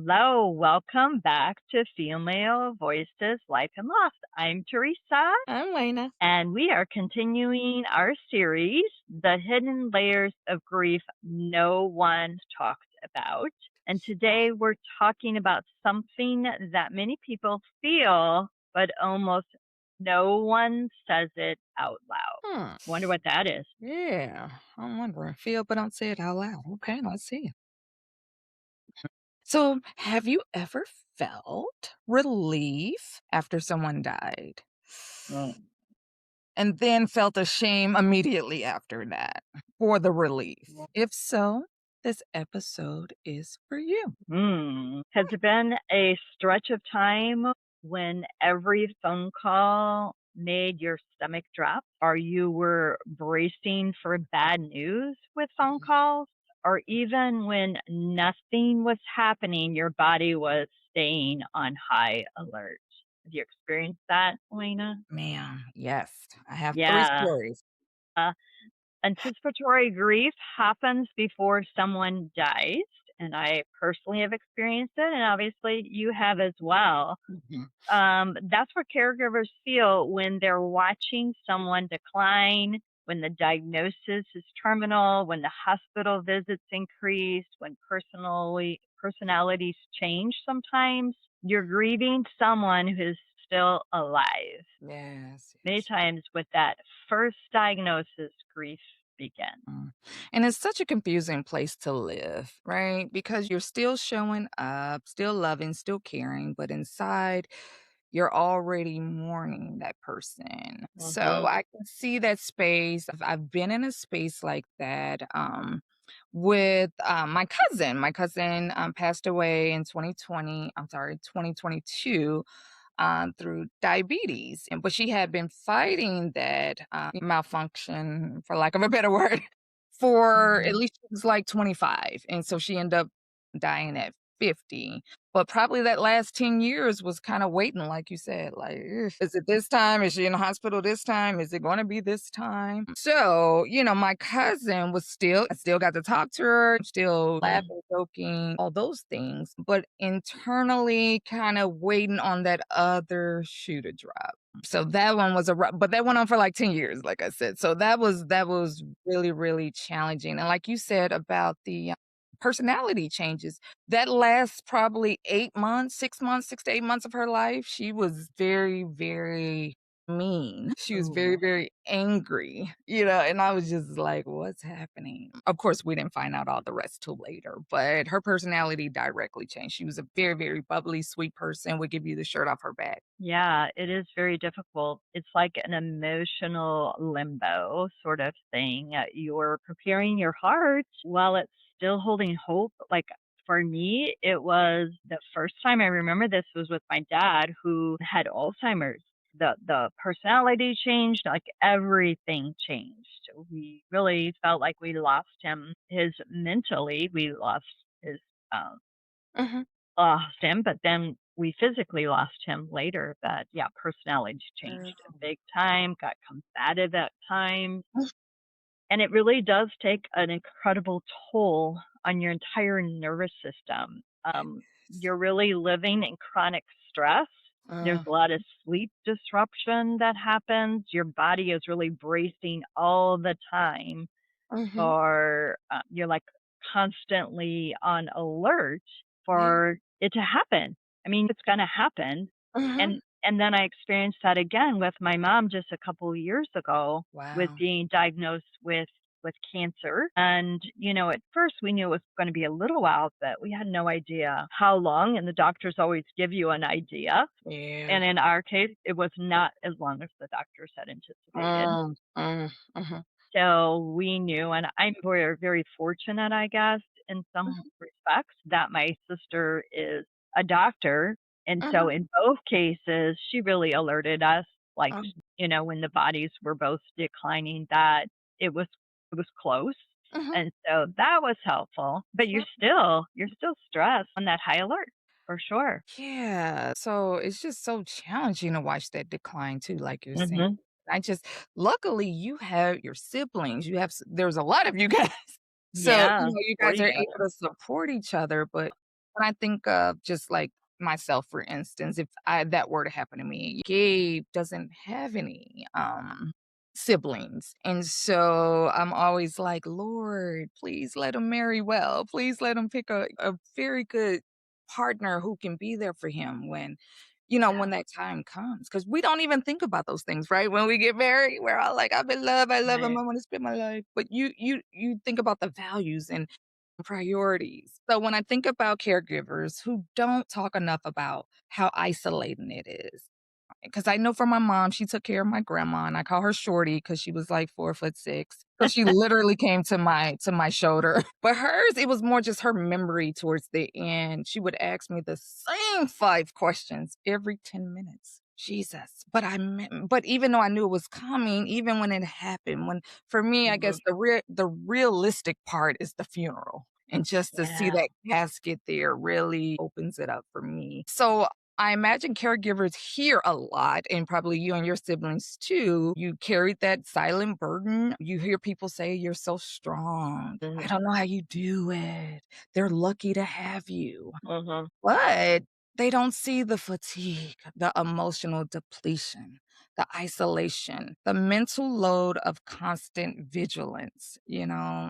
Hello, welcome back to Female Voices Life and Loss. I'm Teresa, I'm Lena. and we are continuing our series, The Hidden Layers of Grief No One Talks About. And today we're talking about something that many people feel, but almost no one says it out loud. Hmm. Wonder what that is. Yeah, I'm wondering. Feel, but don't say it out loud. Okay, let's see. So, have you ever felt relief after someone died Mm. and then felt ashamed immediately after that for the relief? If so, this episode is for you. Has it been a stretch of time when every phone call made your stomach drop, or you were bracing for bad news with phone calls, or even when nothing was happening, your body was staying on high alert? Have you experienced that, Elena? Ma'am, yes, I have three Yeah. stories. Uh, Anticipatory grief happens before someone dies, and I personally have experienced it, and obviously you have as well. Mhm. That's what caregivers feel when they're watching someone decline, when the diagnosis is terminal, when the hospital visits increase, when personalities change sometimes. You're grieving someone who's still alive. Yes, Many yes. times with that first diagnosis, grief begins. Mm. And it's such a confusing place to live, right? Because you're still showing up, still loving, still caring, but inside you're already mourning that person. So Mhm. I can see that space. I've been in a space like that with my cousin. My cousin passed away in 2020, I'm sorry, 2022 through diabetes. And but she had been fighting that malfunction, for lack of a better word, for at Mhm. least she was like 25. And so she ended up dying at 50. But probably that last 10 years was kind of waiting, like you said, like, "Ugh, is it this time? Is she in the hospital this time? Is it going to be this time?" So, my cousin I still got to talk to her, still laughing, joking, all those things, but internally kind of waiting on that other shoe to drop. So that one was but that went on for like 10 years, like I said. So that was really, really challenging. And like you said about the personality changes, that lasts probably 8 months, 6 months, 6 to 8 months of her life. She was very, very mean. She was very, Ooh. very angry, and I was just like, what's happening? Of course, we didn't find out all the rest till later, but her personality directly changed. She was a very, very bubbly, sweet person, would give you the shirt off her back. Yeah, it is very difficult. It's like an emotional limbo sort of thing. You're preparing your heart while it's still holding hope. Like for me, it was the first time I remember this was with my dad who had Alzheimer's. The personality changed, like everything changed. We really felt like we lost him. His mentally, we um, Mhm. lost him, but then we physically lost him later. That yeah, personality changed big time, got combative at times, and it really does take an incredible toll on your entire nervous system. You're really living in chronic stress. There's Uh, a lot of sleep disruption that happens. Your body is really bracing all the time mhm. for you're like constantly on alert Yeah. for it to happen. I mean, it's going to happen. Mhm. And then I experienced that again with my mom just a couple of years ago with Wow. being diagnosed with cancer. And at first we knew it was going to be a little while, but we had no idea how long. And the doctors always give you an idea. Yeah. And in our case, it was not as long as the doctors had anticipated. Mhm. So we knew, and we're very fortunate, I guess, in some Mhm. respects, that my sister is a doctor. And so Mhm. in both cases, she really alerted us, like, Um, when the bodies were both declining, that it was it was close. mhm. And so that was helpful. But you're still stressed on that high alert for sure. Yeah, so it's just so challenging to watch that decline too, like you're saying. Hmm. I just luckily you have your siblings, there's a lot of you guys. So, Yeah, you for guys are each able other. to support each other, but when I think of just like myself, for instance, if that were to happen to me, Gabe doesn't have any siblings. And so I'm always like, Lord, please let him marry well. Please let him pick a very good partner who can be there for him when that time comes. Cause we don't even think about those things, right? When we get married, we're all like, I'm in love, I love him, Right. I want to spend my life. But you think about the values and priorities. So when I think about caregivers who don't talk enough about how isolating it is, because I know from my mom, she took care of my grandma, and I call her Shorty because she was like 4'6". So she literally came to my shoulder. But hers, it was more just her memory towards the end. She would ask me the same 5 questions every 10 minutes. Jesus. But even though I knew it was coming, even when it happened, when for me, I Mhm. guess the realistic part is the funeral. And just to see Yeah. that casket there really opens it up for me. So I imagine caregivers hear a lot, and probably you and your siblings too. You carried that silent burden. You hear people say, "You're so strong. I Mhm. don't know how you do it. They're lucky to have you." Mhm. But they don't see the fatigue, the emotional depletion, the isolation, the mental load of constant vigilance.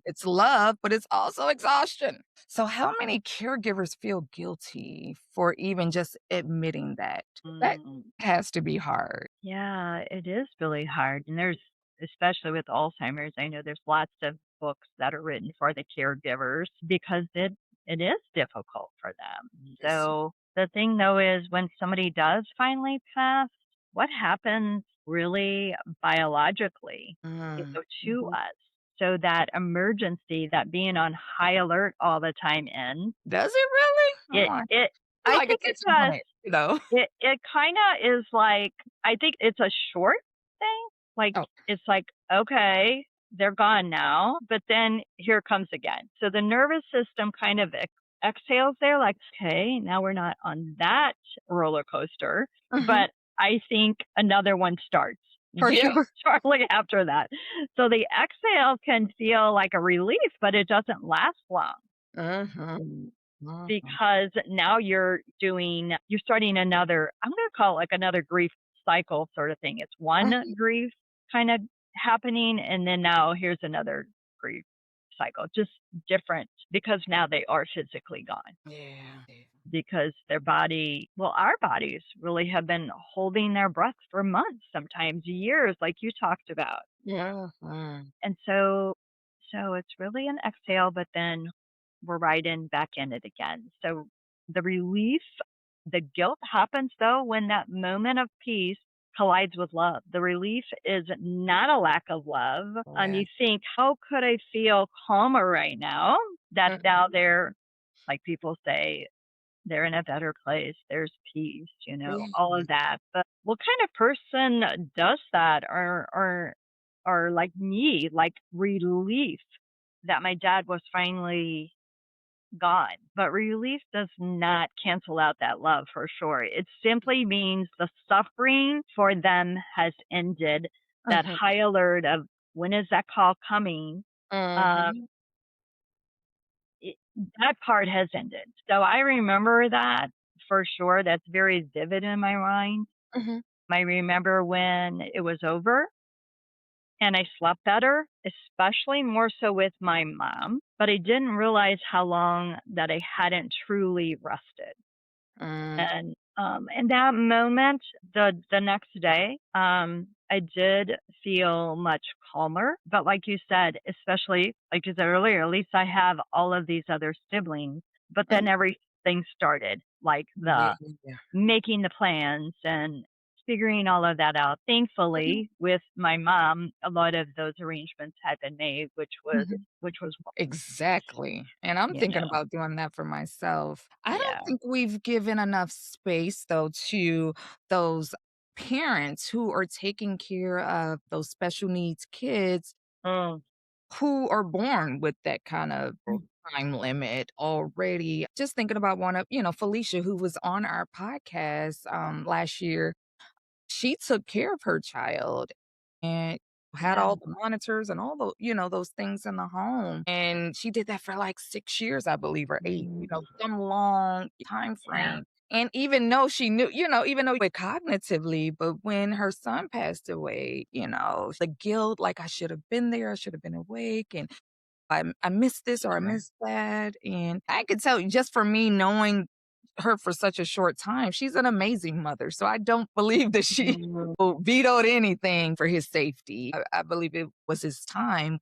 It's love, but it's also exhaustion. So, how many caregivers feel guilty for even just admitting that? That Mm. has to be hard. Yeah, it is really hard. And there's, especially with Alzheimer's, I know there's lots of books that are written for the caregivers because it is difficult for them. Yes. So the thing though is when somebody does finally pass, what happens really biologically, Mm. to Mhm. us? So that emergency, that being on high alert all the time ends, Does it really? it I it feel I like think it it takes a does. minute. It kinda is like, I think it's a short thing, like, Oh. it's like, "Okay, they're gone now," but then here it comes again. So the nervous system kind of exhales there, like, "Okay, now we're not on that roller coaster," Mhm. but I think another one starts for Yeah. sure shortly after that. So the exhale can feel like a relief, but it doesn't last long. Mhm. Mhm. Because now you're starting another, I'm gonna call it like another grief cycle sort of thing. It's one Mhm. grief kind of happening, and then now here's another grief cycle, just different because now they are physically gone. Yeah. Because their body, well, our bodies really have been holding their breath for months, sometimes years, like you talked about. Yeah. Mm. And so it's really an exhale, but then we're right in back in it again. So the relief, the guilt happens though when that moment of peace collides with love. The relief is not a lack of love. Yeah. You think, how could I feel calmer right now that now Mhm. they're, like people say, they're in a better place. There's peace, all Yeah. of that. But what kind of person does that? Or like me, like relief that my dad was finally gone. But relief does not cancel out that love for sure. It simply means the suffering for them has ended. That Mhm. high alert of when is that call coming? Um, Mhm. it, that part has ended. So I remember that for sure. That's very vivid in my mind. Mhm. I remember when it was over and I slept better, especially more so with my mom, but I didn't realize how long that I hadn't truly rested. Mm. And that moment, the next day, I did feel much calmer. But like you said, especially like you said earlier, at least I have all of these other siblings. But then Mhm. everything started, like the Yeah. making the plans and figuring all of that out. Mhm. Thankfully, with my mom, a lot of those arrangements had been made, Mhm. which was Exactly, and I'm you thinking know, about doing that for myself. I don't yeah. think we've given enough space, though, to those parents who are taking care of those special needs kids Mm, who are born with that kind of time limit already. Just thinking about one of Felicia, who was on our podcast, last year. She took care of her child, and had Yeah. all the monitors and all those things in the home, and she did that for, like, 6 years, I believe, or 8, Mm, some long time yeah. frame, and even though she knew even though it cognitively, but when her son passed away, the guilt, like, "I should have been there, I should have been awake, and I missed this or I Sure. missed that," and I could tell you just for me knowing her for such a short time, she's an amazing mother, so I don't believe that she Mm, vetoed anything for his safety. I believe it was his time,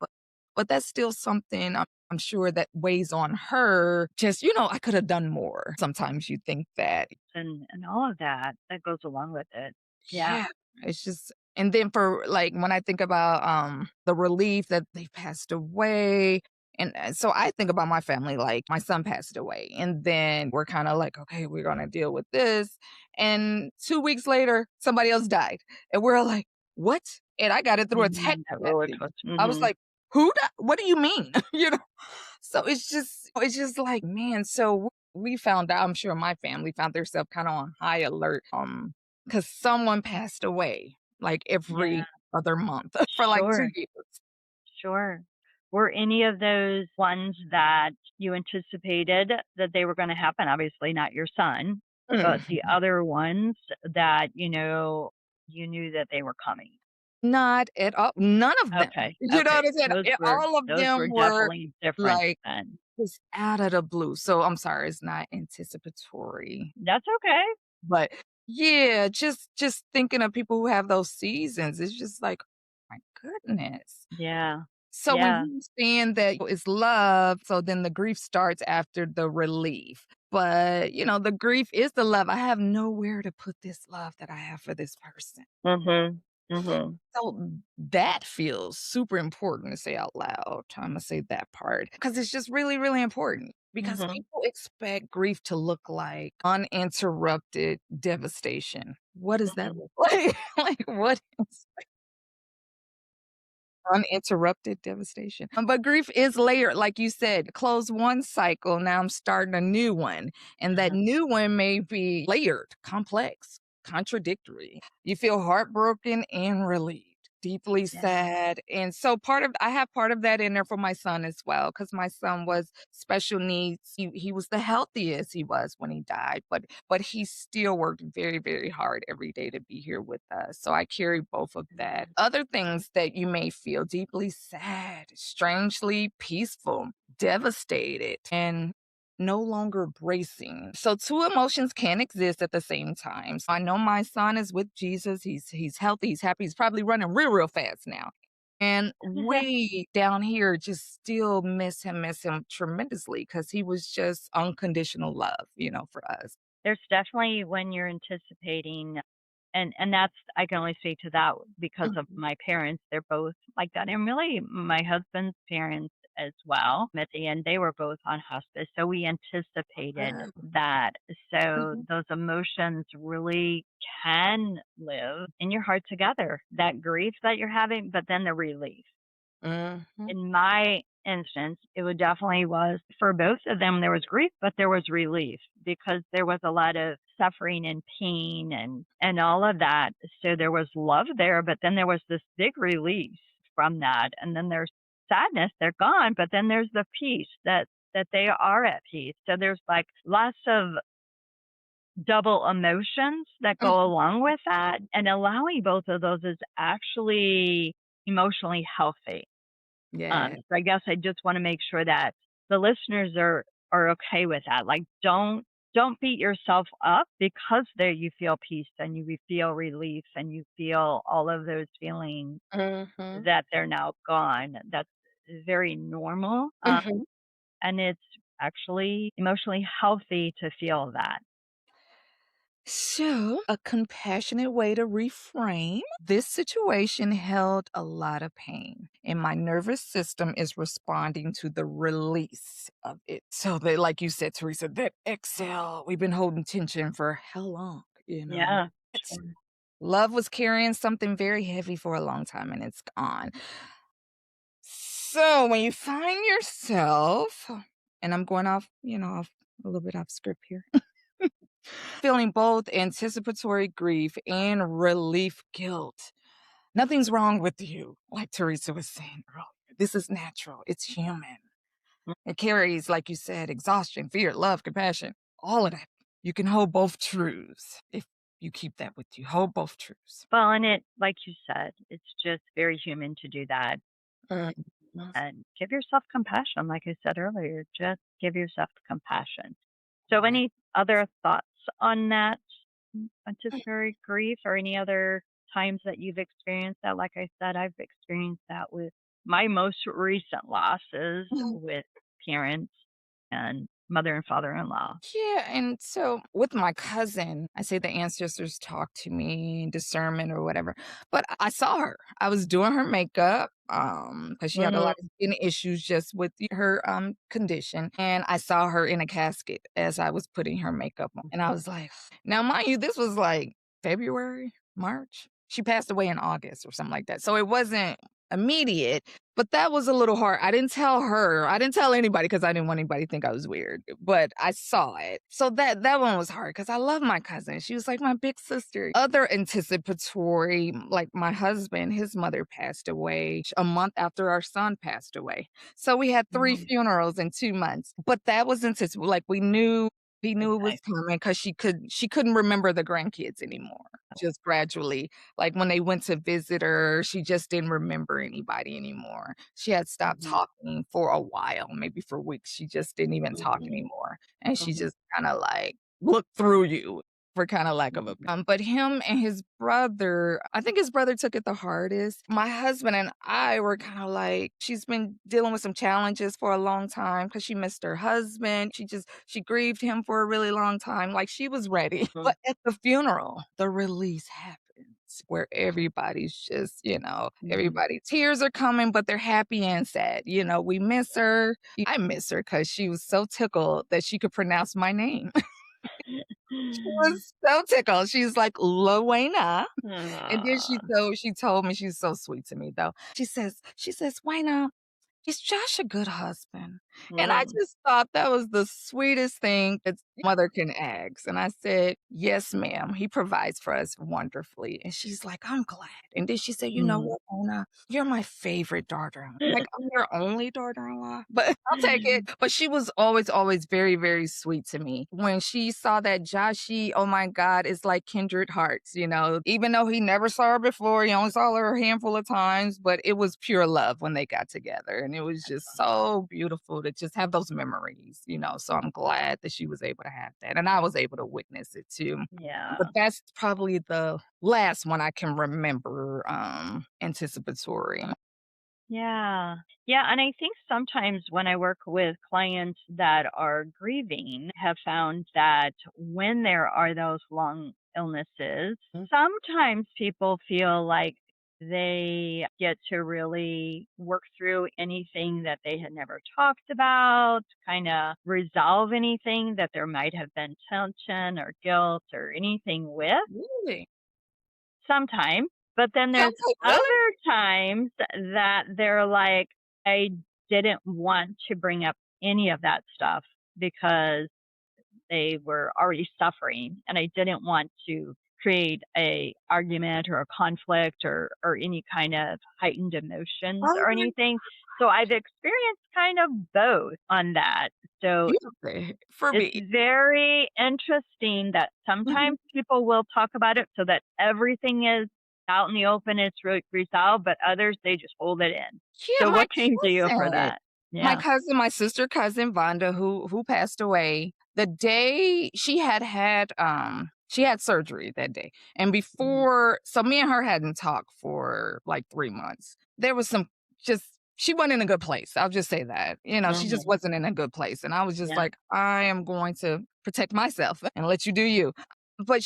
but that's still something I'm sure that weighs on her. Just, I could have done more. Sometimes you think that. and all of that that goes along with it. Yeah. Yeah, it's just and then for, like, when I think about, the relief that they passed away, and, so I think about my family, like, my son passed away, and then we're kinda like, "Okay, we're gonna deal with this," and 2 weeks later, somebody else died, and we're like, "What?" And I got it through a text Mhm, that roller message. coaster. I was Mhm. like, "Who di What do you mean?" You know? So it's just like, man, so we found out, I'm sure my family found themselves kinda on high alert, 'cause someone passed away, like, Yeah, every other month for, like, 2 sure, years. sure. Were any of those ones that you anticipated that they were gonna happen? Obviously not your son, but the Mhm. other ones that, you knew that they were coming. Not at all, none of them. Okay, You know okay. what I'm saying? All of Those were them were, definitely different like, then. just out of the blue, so I'm sorry, it's not anticipatory, That's okay. but yeah, just thinking of people who have those seasons, it's just like, "My goodness." Yeah. So when Yeah. you understand that it's love, so then the grief starts after the relief. But, the grief is the love. I have nowhere to put this love that I have for this person. Mhm. Mhm. So that feels super important to say out loud. Imma say that part because it's just really, really important because Mhm. people expect grief to look like uninterrupted devastation. What does that Mhm. look like? Like, what is uninterrupted devastation. But grief is layered, like you said. Close one cycle, now I'm starting a new one. And that Uh-huh. new one may be layered, complex, contradictory. You feel heartbroken and relieved. Deeply Yeah. sad. And so I have part of that in there for my son as well, because my son was special needs. He was the healthiest he was when he died, but he still worked very, very hard every day to be here with us. So I carry both of that. Mhm. Other things that you may feel deeply sad, strangely peaceful, devastated, and no longer bracing. So two emotions can exist at the same time. So I know my son is with Jesus. He's healthy, he's happy, he's probably running real, real fast now. And we down here just still miss him tremendously because he was just unconditional love, for us. There's definitely when you're anticipating and that's I can only speak to that because of Mhm. my parents. They're both like that, and really my husband's parents as well. At the end, they were both on hospice, so we anticipated Wow. that. So Mhm. those emotions really can live in your heart together. That grief that you're having, but then the relief. Mhm. In my instance, it would definitely was for both of them, there was grief, but there was relief because there was a lot of suffering and pain and all of that. So there was love there, but then there was this big release from that. And then there's sadness, they're gone, but then there's the peace that they are at peace. So there's like lots of double emotions that go Mhm. along with that. And allowing both of those is actually emotionally healthy. Yeah. So I guess I just want to make sure that the listeners are okay with that. Like, don't beat yourself up because there you feel peace and you feel relief and you feel all of those feelings Mhm. that they're now gone. That's very normal, Mhm. and it's actually emotionally healthy to feel that. So, a compassionate way to reframe this situation held a lot of pain, and my nervous system is responding to the release of it. So, that, like you said, Teresa, that exhale, we've been holding tension for how long? Yeah, It's, sure. love was carrying something very heavy for a long time, and it's gone. So, when you find yourself, and I'm going off a little bit off script here. Feeling both anticipatory grief and relief guilt. Nothing's wrong with you, like Teresa was saying earlier. This is natural. It's human. It carries, like you said, exhaustion, fear, love, compassion, all of that. You can hold both truths if you keep that with you. Hold both truths. Well, and it like you said, it's just very human to do that, Mhm. and give yourself compassion, like I said earlier, just give yourself compassion. So Right. any other thoughts on that, anticipatory grief or any other times that you've experienced that? Like I said, I've experienced that with my most recent losses with parents and mother and father-in-law. Yeah, and so with my cousin, I say the ancestors talk to me, discernment or whatever. But I saw her. I was doing her makeup, because she had a Mhm. lot of skin issues just with her condition. And I saw her in a casket as I was putting her makeup on. And I was like, now mind you, this was like February, March. She passed away in August or something like that. So it wasn't immediate, but that was a little hard. I didn't tell her. I didn't tell anybody because I didn't want anybody to think I was weird, but I saw it. So that one was hard because I love my cousin. She was like my big sister. Other anticipatory, like my husband, his mother passed away a month after our son passed away. So we had 3 Mhm. funerals in 2 months. But that was anticipatory. Like he knew it was Okay. coming because she couldn't remember the grandkids anymore. Just gradually, like, when they went to visit her, she just didn't remember anybody anymore. She had stopped Mhm. talking for a while, maybe for weeks. She just didn't even talk Mhm. anymore, and she Mhm. just kinda, like, looked through you, for kinda lack of a Mhm. but him and his brother, I think his brother took it the hardest. My husband and I were kinda like, she's been dealing with some challenges for a long time because she missed her husband. She grieved him for a really long time, like, she was ready. Mhm. But at the funeral, the release happens where everybody's just, Mhm. everybody tears are coming, but they're happy and sad. We miss her. I miss her because she was so tickled that she could pronounce my name. She was so tickled. She's like, "Lowena." And then Aw. she told me she's so sweet to me, though. She says, "Wena, is Josh a good husband?" And I Mm. just thought that was the sweetest thing that mother can ask. And I said, "Yes, ma'am. He provides for us wonderfully." And she's like, "I'm glad." And then she said, "You know Mm. what, Ona? You're my favorite daughter-in-law." Like, I'm your only daughter-in-law, but I'll take it. But she was always, always very, very sweet to me. When she saw that Joshie, oh my God, is like kindred hearts. Even though he never saw her before, he only saw her a handful of times, but it was pure love when they got together. And it was just so beautiful to just have those memories. So I'm glad that she was able to have that. And I was able to witness it too. But Yeah. that's probably the last one I can remember, anticipatory. Yeah. Yeah, and I think sometimes when I work with clients that are grieving, have found that when there are those long illnesses, sometimes people feel like they get to really work through anything that they had never talked about, kind of resolve anything that there might have been tension or guilt or anything with. Really? Sometimes, but then Yeah, I there's was like, "Really?" other times that they're like, "I didn't want to bring up any of that stuff because they were already suffering, and I didn't want to create a argument or a conflict or any kind of heightened emotions Oh or my anything." So I've experienced kind of both on that. So beautiful for it's me. very interesting that Mhm. sometimes people will talk about it so that everything is out in the open, it's resolved, but others, they just hold it in. Yeah, So what came to you for that? Yeah. my sister cousin Vonda, who passed away, the day she had surgery that day, and Mhm. so me and her hadn't talked for like 3 months. There was some just she wasn't in a good place. I'll just say that. She just Mhm. wasn't in a good place, and I was just Yeah. like, I am going to protect myself and let you do you. But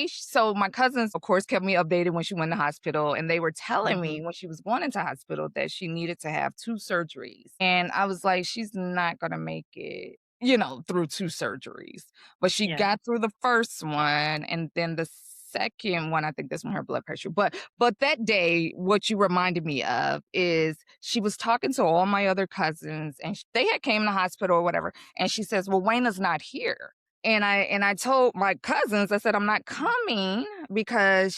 so my cousins, of course, kept me updated when she went to hospital, and they were telling me Mhm. when she was going into hospital that she needed to have 2 surgeries. And I was like, she's not gonna make it, through 2 surgeries. But she Yeah. got through the first one, and then the second one, I think that's when her blood pressure. But that day, what you reminded me of is she was talking to all my other cousins, and they had came to hospital or whatever, and she says, "Well, Wayna's not here." And I told my cousins, I said, "I'm not coming because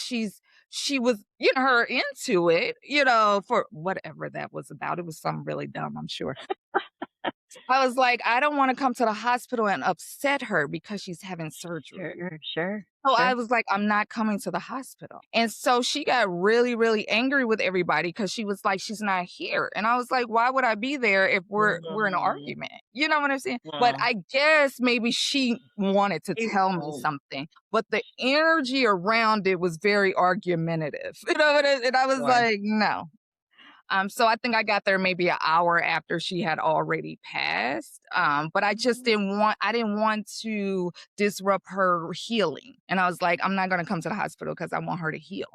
she was getting her into it, for whatever that was about. It was something really dumb, I'm sure. I was like, "I don't wanna come to the hospital and upset her because she's having surgery." Sure, sure, So I sure. was like, "I'm not coming to the hospital." And so she got really, really angry with everybody because she was like, "She's not here." And I was like, "Why would I be there if we're in an Mm, argument?" You know what I'm saying? But mm. I guess maybe she wanted to tell me People something, but the energy around it was very argumentative. You know what I And I was sure. like, "No." So I think I got there maybe an hour after she had already passed. But I didn't want to disrupt her healing. And I was like, I'm not gonna come to the hospital because I want her to heal.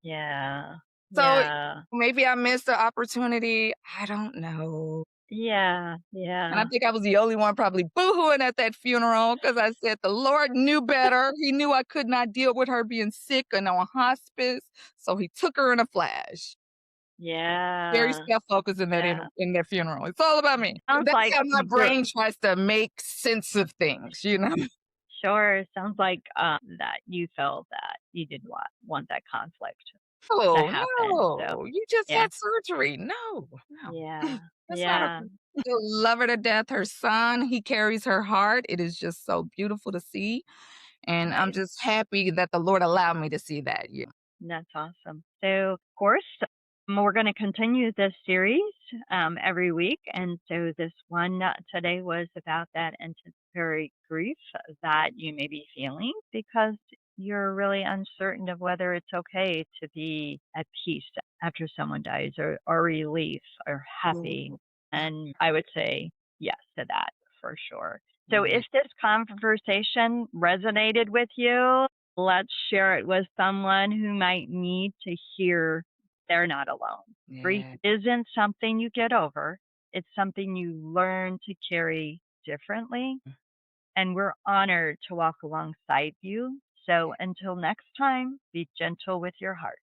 Yeah, So yeah, maybe I missed the opportunity. I don't know. yeah, And I yeah. think I was the only one probably boohooing at that funeral because I said the Lord knew better. He knew I could not deal with her being sick and on hospice. So he took her in a flash. Very Yeah, self-focused yeah. in their funeral. It's all about me. Sounds That's like how my you're brain tries to make sense of things, you know? sure, sounds like, that you felt that you didn't want that conflict to "Oh, happen, so, no, you just yeah, had surgery. No, no, yeah, that's not yeah, okay." I love her to death. Her son, he carries her heart. It is just so beautiful to see, and I'm nice. just happy that the Lord allowed me to see that, yeah. That's awesome. So, of course, we're going to continue this series every week. And so, this one today was about that anticipatory grief that you may be feeling because you're really uncertain of whether it's okay to be at peace after someone dies or relief or happy. Oh, yeah, And I would say yes to that for sure. So, yeah, if this conversation resonated with you, let's share it with someone who might need to hear they're not alone. Grief yeah, isn't something you get over, it's something you learn to carry differently. And we're honored to walk alongside you. So until next time, be gentle with your heart.